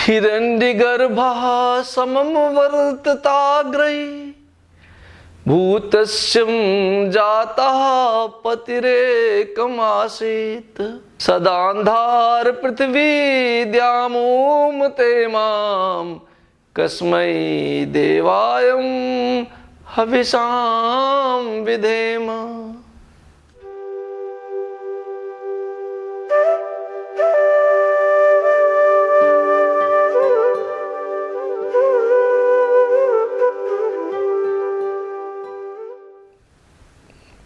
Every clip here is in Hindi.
हिरण्यगर्भः समं वर्तताग्रही भूतस्यं जातः पतिरेकमासीत् सदान्धार पृथ्वी द्यामोमते मां कस्मै देवायं हविषां विधेम।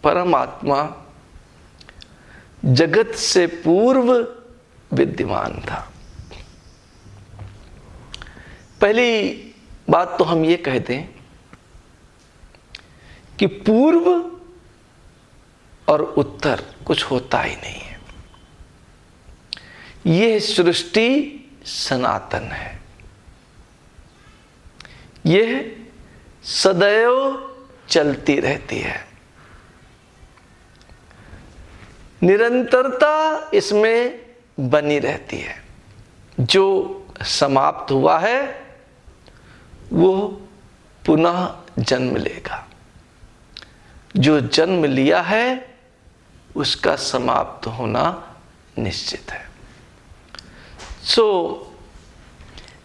परमात्मा जगत से पूर्व विद्यमान था। पहली बात तो हम ये कह दें कि पूर्व और उत्तर कुछ होता ही नहीं है। यह सृष्टि सनातन है, यह सदैव चलती रहती है, निरंतरता इसमें बनी रहती है। जो समाप्त हुआ है वो पुनः जन्म लेगा, जो जन्म लिया है उसका समाप्त होना निश्चित है।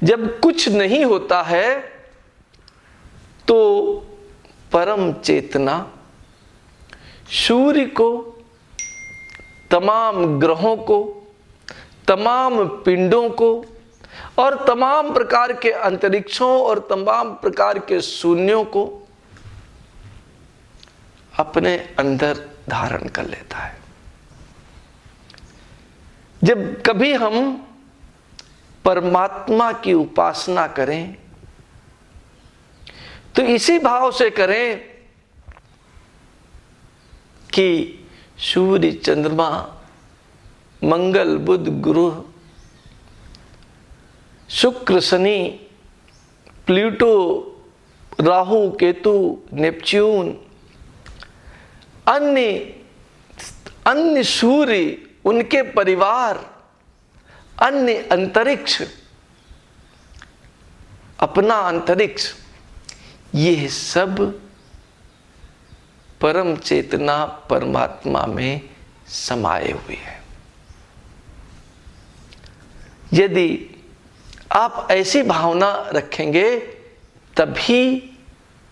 जब कुछ नहीं होता है तो परम चेतना सूर्य को, तमाम ग्रहों को, तमाम पिंडों को और तमाम प्रकार के अंतरिक्षों और तमाम प्रकार के शून्यों को अपने अंदर धारण कर लेता है। जब कभी हम परमात्मा की उपासना करें तो इसी भाव से करें कि सूर्य, चंद्रमा, मंगल, बुध, गुरु, शुक्र, शनि, प्लूटो, राहु, केतु, नेपच्यून, अन्य सूर्य, उनके परिवार, अन्य अंतरिक्ष, अपना अंतरिक्ष, ये सब परम चेतना परमात्मा में समाये हुए हैं। यदि आप ऐसी भावना रखेंगे तभी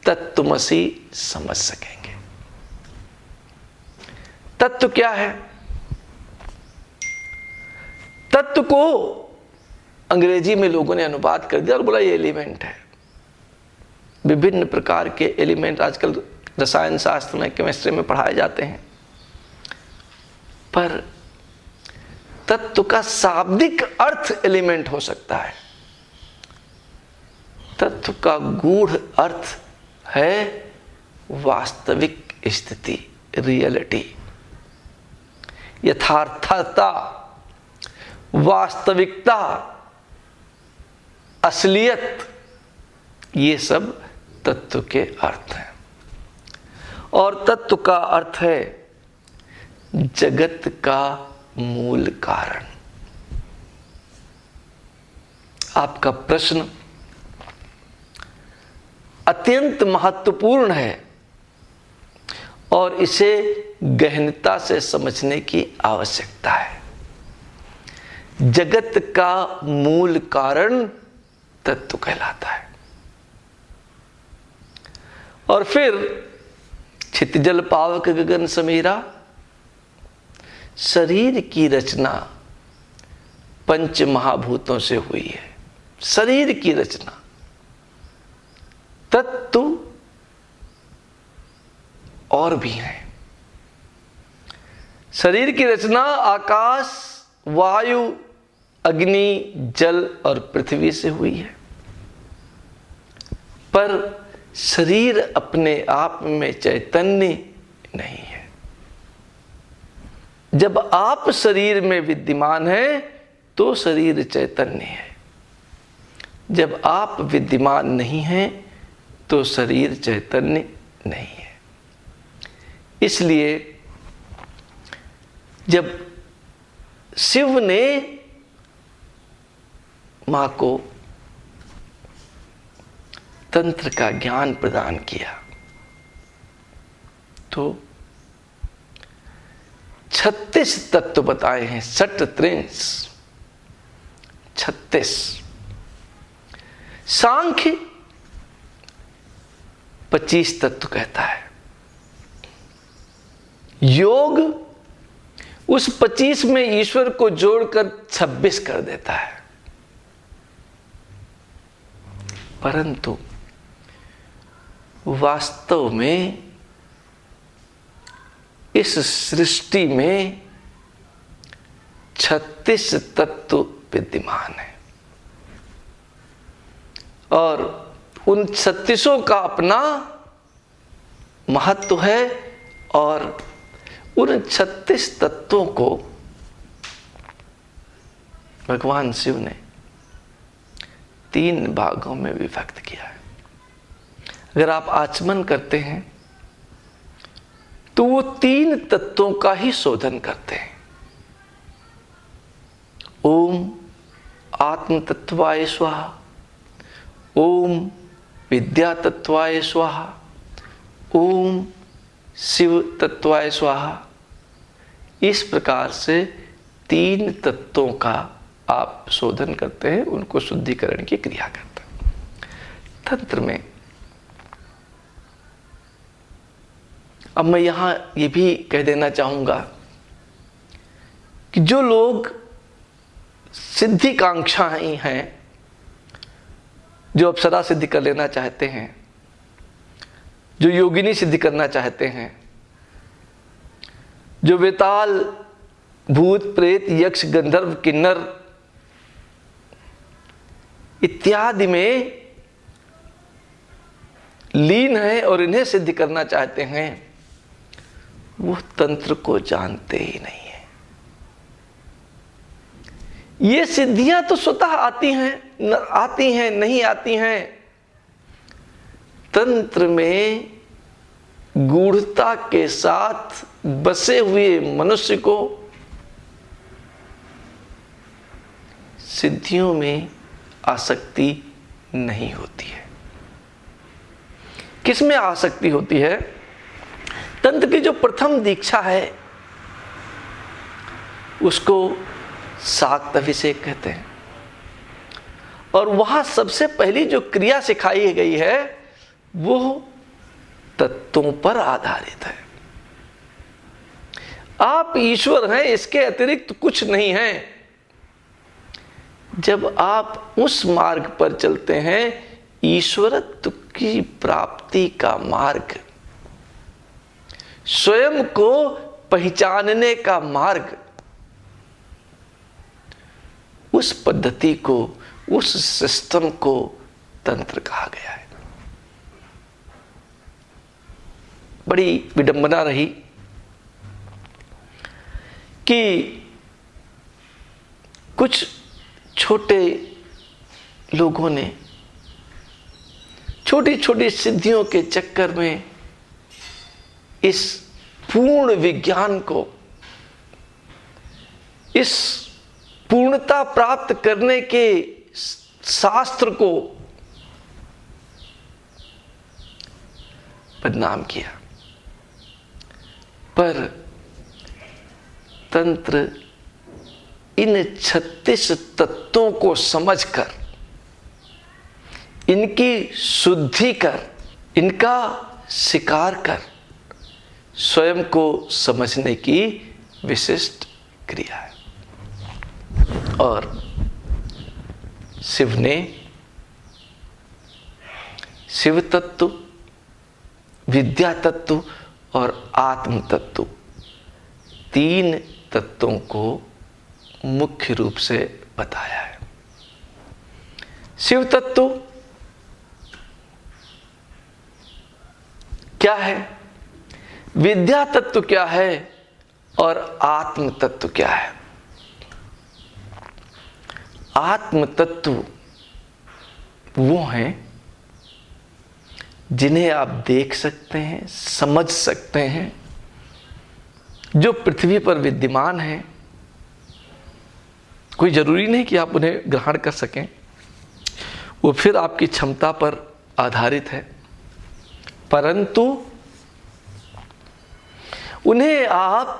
तत्वमसि समझ सकेंगे। तत्व क्या है? तत्व को अंग्रेजी में लोगों ने अनुवाद कर दिया और बोला ये एलिमेंट है। विभिन्न प्रकार के एलिमेंट आजकल रसायन शास्त्र में, केमिस्ट्री में पढ़ाए जाते हैं, पर तत्व का शाब्दिक अर्थ एलिमेंट हो सकता है। तत्व का गूढ़ अर्थ है वास्तविक स्थिति, रियलिटी, यथार्थता, वास्तविकता, असलियत, ये सब तत्व के अर्थ हैं। और तत्व का अर्थ है जगत का मूल कारण। आपका प्रश्न अत्यंत महत्वपूर्ण है और इसे गहनता से समझने की आवश्यकता है। जगत का मूल कारण तत्व कहलाता है। और फिर क्षितिजल पावक गगन समीरा, शरीर की रचना पंच महाभूतों से हुई है। शरीर की रचना, तत्व और भी है। शरीर की रचना आकाश, वायु, अग्नि, जल और पृथ्वी से हुई है। पर शरीर अपने आप में चैतन्य नहीं है। जब आप शरीर में विद्यमान हैं तो शरीर चैतन्य है। जब आप विद्यमान नहीं हैं तो शरीर चैतन्य नहीं है। इसलिए जब शिव ने मां को तंत्र का ज्ञान प्रदान किया। तो 36 तत्व बताए हैं, 36। सांख्य 25 तत्व कहता है। योग उस 25 में ईश्वर को जोड़कर 26 कर देता है। परंतु वास्तव में इस सृष्टि में 36 तत्व विद्यमान है और उन 36 का अपना महत्व है और उन 36 तत्वों को भगवान शिव ने 3 भागों में विभक्त किया है। अगर आप आचमन करते हैं तो वो 3 तत्वों का ही शोधन करते हैं। ओम आत्म तत्वाय स्वाहा, ओम विद्या तत्वाय स्वाहा, ओम शिव तत्वाय स्वाहा। इस प्रकार से 3 तत्वों का आप शोधन करते हैं, उनको शुद्धिकरण की क्रिया करते हैं। तंत्र में अब मैं यहां ये भी कह देना चाहूंगा कि जो लोग सिद्धिकांक्षाएं हैं, जो अप्सरा सिद्धि कर लेना चाहते हैं, जो योगिनी सिद्धि करना चाहते हैं, जो वेताल भूत प्रेत यक्ष गंधर्व किन्नर इत्यादि में लीन है और इन्हें सिद्ध करना चाहते हैं, वो तंत्र को जानते ही नहीं है। ये सिद्धियां तो स्वतः आती हैं नहीं आती हैं। तंत्र में गूढ़ता के साथ बसे हुए मनुष्य को सिद्धियों में आसक्ति नहीं होती है। किसमें आसक्ति होती है? तंत्र की जो प्रथम दीक्षा है उसको शाक्त अभिषेक कहते हैं और वहां सबसे पहली जो क्रिया सिखाई गई है वो तत्वों पर आधारित है। आप ईश्वर हैं, इसके अतिरिक्त कुछ नहीं है। जब आप उस मार्ग पर चलते हैं, ईश्वरत्व की प्राप्ति का मार्ग, स्वयं को पहचानने का मार्ग, उस पद्धति को, उस सिस्टम को तंत्र कहा गया है। बड़ी विडंबना रही कि कुछ छोटे लोगों ने छोटी छोटी सिद्धियों के चक्कर में इस पूर्ण विज्ञान को, इस पूर्णता प्राप्त करने के शास्त्र को बदनाम किया। पर तंत्र इन 36 तत्वों को समझकर, इनकी शुद्धि कर, इनका शिकार कर, स्वयं को समझने की विशिष्ट क्रिया है। और शिव ने शिव तत्व, विद्या तत्व और आत्म तत्व, 3 तत्वों को मुख्य रूप से बताया है। शिव तत्व क्या है, विद्या तत्व क्या है और आत्म तत्व क्या है? आत्म तत्व वो हैं जिन्हें आप देख सकते हैं, समझ सकते हैं, जो पृथ्वी पर विद्यमान हैं। कोई जरूरी नहीं कि आप उन्हें ग्रहण कर सकें, वो फिर आपकी क्षमता पर आधारित है, परंतु उन्हें आप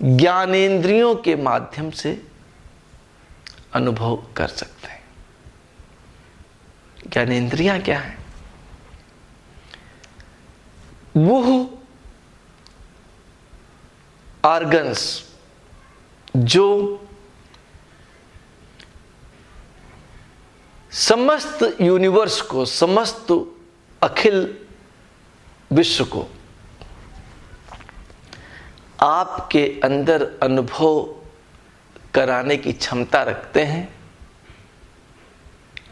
ज्ञानेंद्रियों के माध्यम से अनुभव कर सकते हैं। ज्ञानेंद्रियां क्या है? वो ऑर्गन्स जो समस्त यूनिवर्स को, समस्त अखिल विश्व को आपके अंदर अनुभव कराने की क्षमता रखते हैं,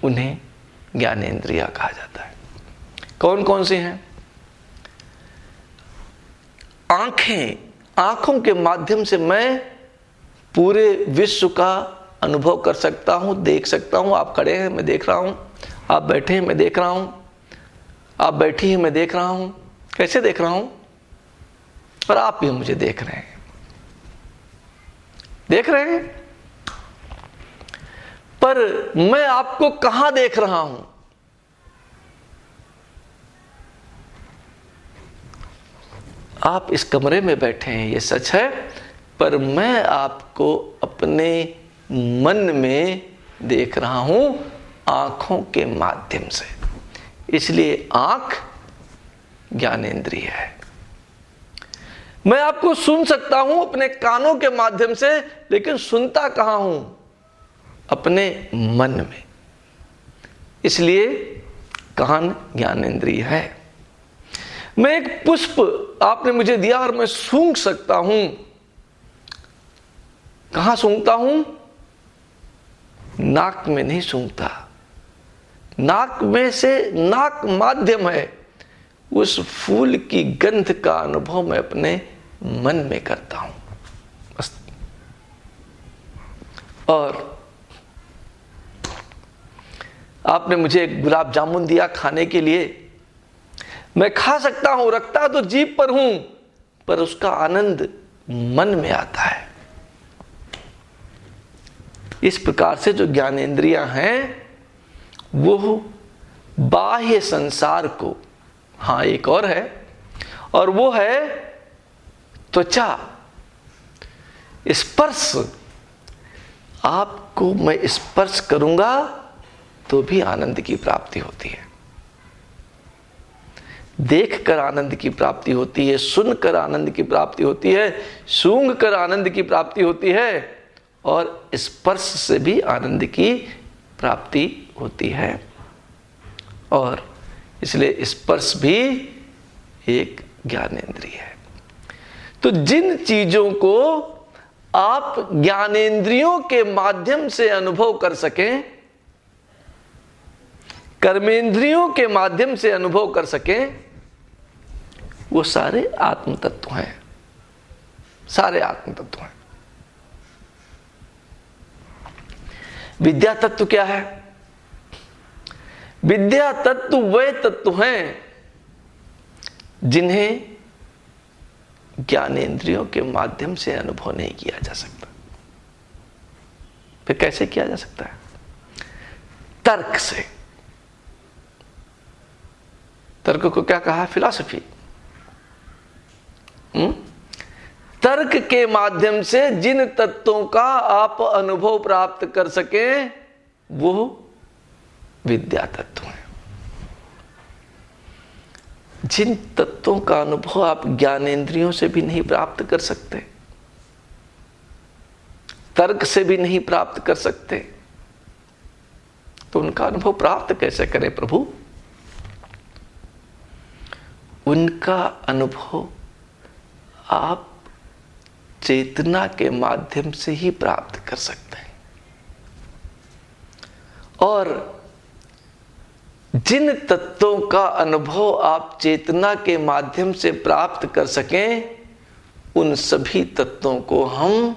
उन्हें ज्ञानेंद्रियां कहा जाता है। कौन कौन सी हैं? आंखें, आंखों के माध्यम से मैं पूरे विश्व का अनुभव कर सकता हूं, देख सकता हूं। आप खड़े हैं, मैं देख रहा हूं। आप बैठे हैं, मैं देख रहा हूं। आप बैठी हैं, मैं देख रहा हूं। कैसे देख रहा हूं? और आप भी मुझे देख रहे हैं, देख रहे हैं। पर मैं आपको कहां देख रहा हूं? आप इस कमरे में बैठे हैं, ये सच है, पर मैं आपको अपने मन में देख रहा हूं, आंखों के माध्यम से। इसलिए आंख ज्ञानेंद्रिय है। मैं आपको सुन सकता हूं अपने कानों के माध्यम से, लेकिन सुनता कहां हूं? अपने मन में। इसलिए कान ज्ञानेंद्रिय है। मैं एक पुष्प आपने मुझे दिया और मैं सूंघ सकता हूं। कहां सूंघता हूं? नाक में नहीं सूंघता। नाक में से, नाक माध्यम है। उस फूल की गंध का अनुभव मैं अपने मन में करता हूं बस। और आपने मुझे एक गुलाब जामुन दिया खाने के लिए, मैं खा सकता हूं, रखता तो जीभ पर हूं, पर उसका आनंद मन में आता है। इस प्रकार से जो ज्ञानेंद्रियां हैं वो बाह्य संसार को, हाँ एक और है, और वो है त्वचा, स्पर्श। आपको मैं स्पर्श करूंगा तो भी आनंद की प्राप्ति होती है। देखकर आनंद की प्राप्ति होती है, सुनकर आनंद की प्राप्ति होती है, सूंघकर आनंद की प्राप्ति होती है, और स्पर्श से भी आनंद की प्राप्ति होती है। और इसलिए स्पर्श भी एक ज्ञानेंद्रिय है। तो जिन चीजों को आप ज्ञानेंद्रियों के माध्यम से अनुभव कर सकें, कर्मेंद्रियों के माध्यम से अनुभव कर सकें, वो सारे आत्म तत्व हैं, सारे आत्म तत्व हैं। विद्या तत्व क्या है? विद्या तत्व वे तत्व हैं जिन्हें ज्ञानेंद्रियों के माध्यम से अनुभव नहीं किया जा सकता। फिर कैसे किया जा सकता है? तर्क से। तर्क को क्या कहा? फिलॉसफी। तर्क के माध्यम से जिन तत्वों का आप अनुभव प्राप्त कर सकें, वो विद्या तत्व है। जिन तत्वों का अनुभव आप ज्ञानेंद्रियों से भी नहीं प्राप्त कर सकते, तर्क से भी नहीं प्राप्त कर सकते, तो उनका अनुभव प्राप्त कैसे करें प्रभु? उनका अनुभव आप चेतना के माध्यम से ही प्राप्त कर सकते हैं। और जिन तत्वों का अनुभव आप चेतना के माध्यम से प्राप्त कर सकें, उन सभी तत्वों को हम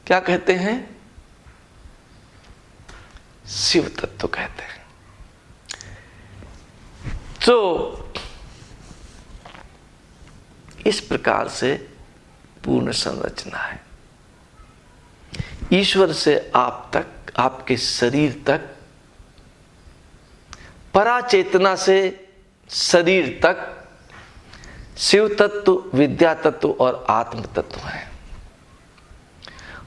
क्या कहते हैं? शिव तत्व कहते हैं। तो इस प्रकार से पूर्ण संरचना है। ईश्वर से आप तक, आपके शरीर तक पराचेतना से शरीर तक शिव तत्व, विद्या तत्व और आत्म तत्व है।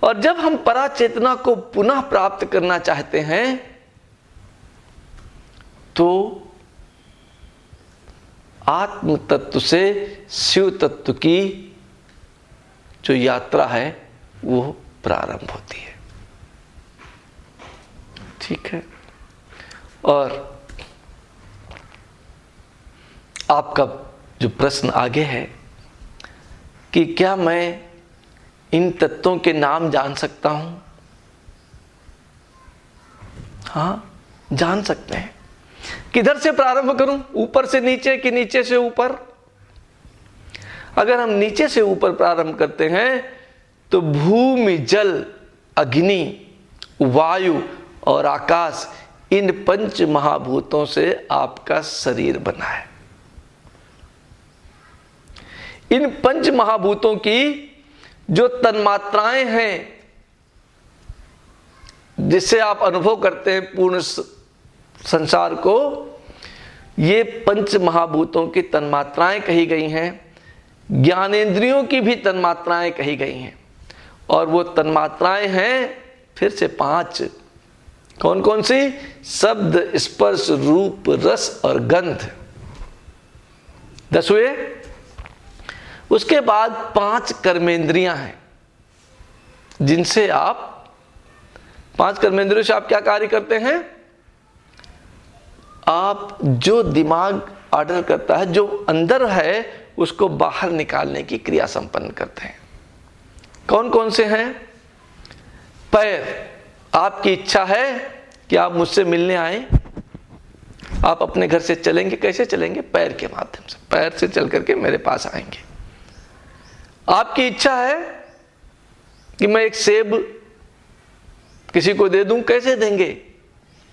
और जब हम पराचेतना को पुनः प्राप्त करना चाहते हैं तो आत्म तत्व से शिव तत्व की जो यात्रा है वो प्रारंभ होती है। ठीक है। और आपका जो प्रश्न आगे है कि क्या मैं इन तत्वों के नाम जान सकता हूं? हाँ, जान सकते हैं। किधर से प्रारंभ करूं? ऊपर से नीचे कि नीचे से ऊपर? अगर हम नीचे से ऊपर प्रारंभ करते हैं तो भूमि, जल, अग्नि, वायु और आकाश, इन पंच महाभूतों से आपका शरीर बना है। इन पंच महाभूतों की जो तन्मात्राएं हैं जिससे आप अनुभव करते हैं पूर्ण संसार को, ये पंच महाभूतों की तन्मात्राएं कही गई हैं। ज्ञानेंद्रियों की भी तन्मात्राएं कही गई हैं। और वो तन्मात्राएं हैं फिर से 5। कौन कौन सी? शब्द, स्पर्श, रूप, रस और गंध। 10 हुए। उसके बाद 5 कर्मेंद्रियां हैं जिनसे आप 5 कर्मेंद्रियों से आप क्या कार्य करते हैं? आप जो दिमाग ऑर्डर करता है, जो अंदर है, उसको बाहर निकालने की क्रिया संपन्न करते हैं। कौन कौन से हैं? पैर, आपकी इच्छा है कि आप मुझसे मिलने आए, आप अपने घर से चलेंगे। कैसे चलेंगे? पैर के माध्यम से। पैर से चल करके मेरे पास आएंगे। आपकी इच्छा है कि मैं एक सेब किसी को दे दूं। कैसे देंगे?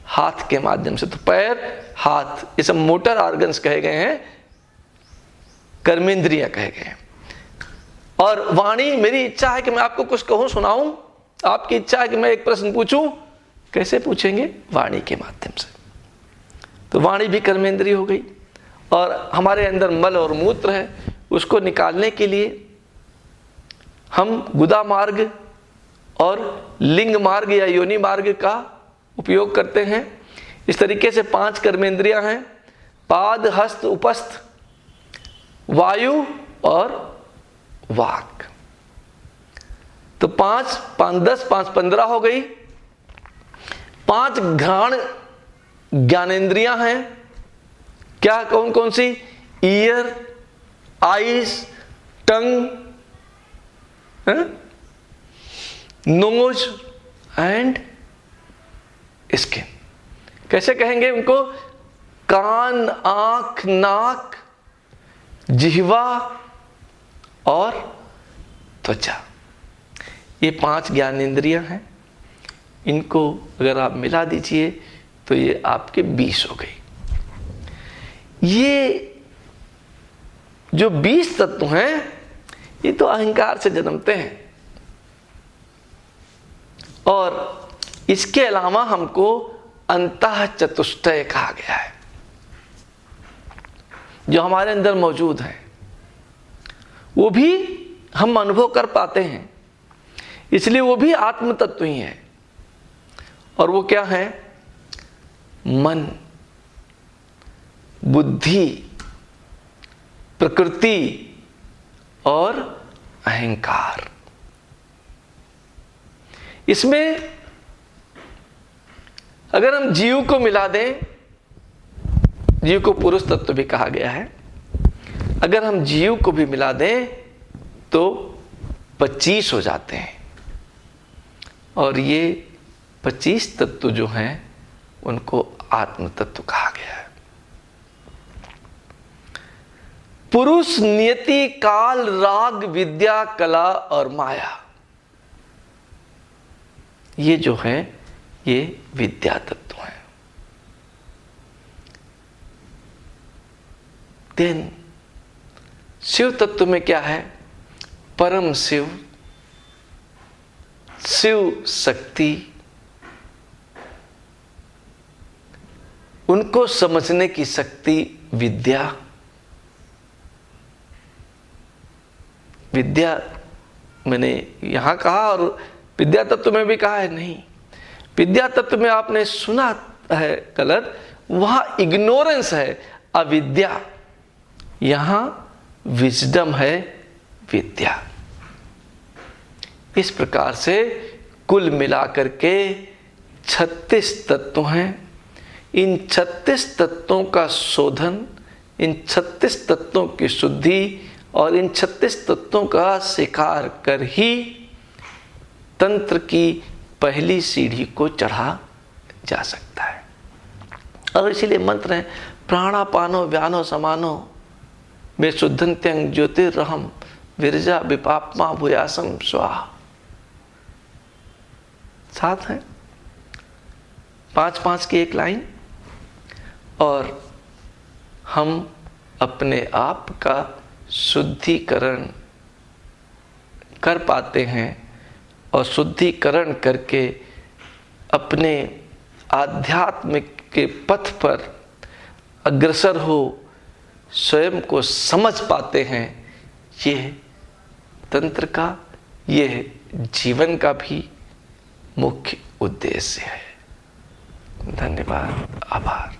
हाथ के माध्यम से। तो पैर, हाथ, ये सब मोटर ऑर्गन्स कहे गए हैं, कर्मेंद्रियां कहे गए हैं। और वाणी, मेरी इच्छा है कि मैं आपको कुछ कहूं, सुनाऊं। आपकी इच्छा है कि मैं एक प्रश्न पूछूं। कैसे पूछेंगे? वाणी के माध्यम से। तो वाणी भी कर्मेंद्रिय हो गई। और हमारे अंदर मल और मूत्र है, उसको निकालने के लिए हम गुदा मार्ग और लिंग मार्ग या योनि मार्ग का उपयोग करते हैं। इस तरीके से 5 कर्मेंद्रियां हैं: पाद, हस्त, उपस्थ, वायु और वाक। तो 5 5 10 5 15 हो गई। 5 घ्राण ज्ञानेंद्रियां हैं। क्या? कौन कौन सी? Ear, eyes, tongue, nose and skin. कैसे कहेंगे उनको? कान, आंख, नाक, जिह्वा और त्वचा। ये 5 ज्ञानेंद्रियां हैं। इनको अगर आप मिला दीजिए तो ये आपके 20 हो गई। ये जो 20 तत्व हैं, ये तो अहंकार से जन्मते हैं। और इसके अलावा हमको अंतः चतुष्टय कहा गया है, जो हमारे अंदर मौजूद है। वो भी हम अनुभव कर पाते हैं, इसलिए वो भी आत्म तत्व ही है। और वो क्या है? मन, बुद्धि, प्रकृति और अहंकार। इसमें अगर हम जीव को मिला दें, जीव को पुरुष तत्व भी कहा गया है, अगर हम जीव को भी मिला दें तो 25 हो जाते हैं। और ये 25 तत्व जो हैं उनको आत्म तत्व कहा गया है। पुरुष, नियति, काल, राग, विद्या, कला और माया, ये जो है ये विद्या तत्व है। देन शिव तत्व में क्या है? परम शिव, शिव शक्ति, उनको समझने की शक्ति विद्या, विद्या मैंने यहां कहा और विद्या तत्व में भी कहा है, नहीं, विद्या तत्व में आपने सुना है गलत, वहां इग्नोरेंस है, अविद्या, यहां विजडम है, विद्या। इस प्रकार से कुल मिलाकर के 36 तत्व हैं। इन 36 तत्वों का शोधन, इन 36 तत्वों की शुद्धि और इन 36 तत्वों का स्वीकार कर ही तंत्र की पहली सीढ़ी को चढ़ा जा सकता है। और इसीलिए मंत्र है प्राणापानो व्यानो समानो में शुद्धंत्यंग ज्योतिर्हम विरजा विपापमा भूयासम स्वाहा। साथ है 5-5 की एक लाइन, और हम अपने आप का शुद्धिकरण कर पाते हैं और शुद्धिकरण करके अपने आध्यात्म के पथ पर अग्रसर हो स्वयं को समझ पाते हैं। ये तंत्र का, ये जीवन का भी मुख्य उद्देश्य है। धन्यवाद, आभार।